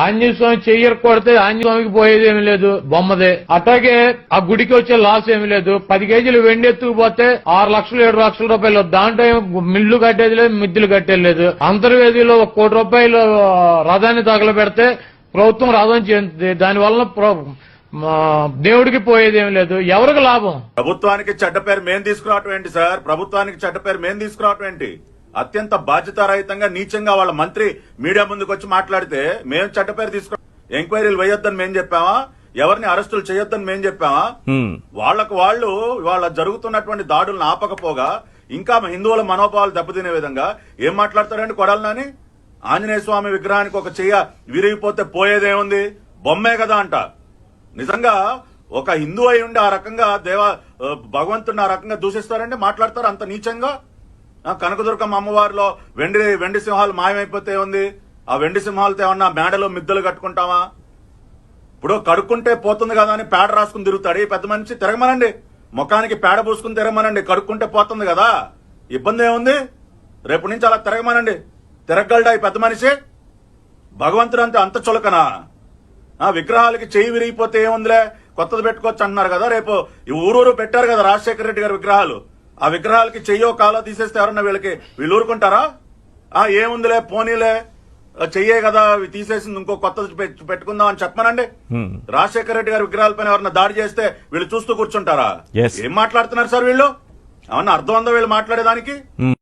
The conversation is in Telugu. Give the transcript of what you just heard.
ఆంజనేయ స్వామి చెయ్యరు కొడితే ఆంజనేయ స్వామికి పోయేది ఏమి లేదు, బొమ్మదే. అట్లాగే ఆ గుడికి వచ్చే లాస్ ఏమి లేదు. 10 కేజీలు వెండి ఎత్తుకుపోతే 6 లక్షలు 7 లక్షల రూపాయలు, దాంట్లో మిల్లు కట్టేది లేదు, మిద్దులు కట్టేది లేదు. అంతర్వేదిలో 1 కోటి రూపాయలు రథాన్ని తగలబెడితే ప్రభుత్వం రథం చెందుతుంది. దానివల్ల దేవుడికి పోయేదేం లేదు, ఎవరికి లాభం? ప్రభుత్వానికి చెడ్డ పేరు మేం తీసుకురావటం ఏంటి సార్? ప్రభుత్వానికి చెడ్డ పేరు మేం తీసుకురావటం ఏంటి? అత్యంత బాధ్యతారహితంగా నీచంగా వాళ్ళ మంత్రి మీడియా ముందుకు వచ్చి మాట్లాడితే మేము చెడ్డ పేరు తీసుకురా, ఎంక్వైరీలు వేయొద్దని మేం చెప్పామా? ఎవరిని అరెస్టులు చేయొద్దని మేం చెప్పామా? వాళ్లకు వాళ్ళు వాళ్ళ జరుగుతున్నటువంటి దాడులను ఆపకపోగా ఇంకా హిందువుల మనోభావాలు దెబ్బతినే విధంగా ఏం మాట్లాడతారండి కొడాలని? ఆంజనేయ స్వామి విగ్రహానికి ఒక చెయ్య విరిగిపోతే పోయేదేముంది, బొమ్మే కదా అంట. నిజంగా ఒక హిందూ అయి ఉండి ఆ రకంగా భగవంతుడిని ఆ రకంగా దూషిస్తారండి, మాట్లాడతారు అంత నీచంగా? కనకదుర్గమ్మ అమ్మవారిలో వెండి సింహాలు మాయమైపోతే ఉంది, ఆ వెండి సింహాలతో ఏమన్నా మేడలో మిద్దలు కట్టుకుంటామా? ఇప్పుడు కడుక్కుంటే పోతుంది కదా అని పేడ రాసుకుని తిరుగుతాడు ఈ పెద్ద మనిషి. తిరగమనండి, ముఖానికి పేడ పూసుకుని తిరగమనండి, కడుక్కుంటే పోతుంది కదా, ఇబ్బంది ఏముంది? రేపు నుంచి అలా తిరగమనండి, తిరగలడా ఈ పెద్ద మనిషి? భగవంతుడు అంత చులకనా? విగ్రహాలకి చెయ్యి విరిగిపోతే ఏముందిలే, కొత్తది పెట్టుకోవచ్చు అంటున్నారు కదా. రేపు ఈ ఊరూరు పెట్టారు కదా రాజశేఖర రెడ్డి గారి విగ్రహాలు, ఆ విగ్రహాలకి చెయ్యో కాలో తీసేస్తే ఎవరన్నా వీళ్ళు ఊరుకుంటారా? ఏముందిలే పోనీలే, చెయ్యే కదా తీసేసింది, ఇంకో కొత్తది పెట్టుకుందాం అని చెప్పమనండి. రాజశేఖర రెడ్డి గారి విగ్రహాలపైన ఎవరన్నా దాడి చేస్తే వీళ్ళు చూస్తూ కూర్చుంటారా? ఏం మాట్లాడుతున్నారు సార్ వీళ్ళు? ఏమన్నా అర్థం ఉందో వీళ్ళు మాట్లాడేదానికి?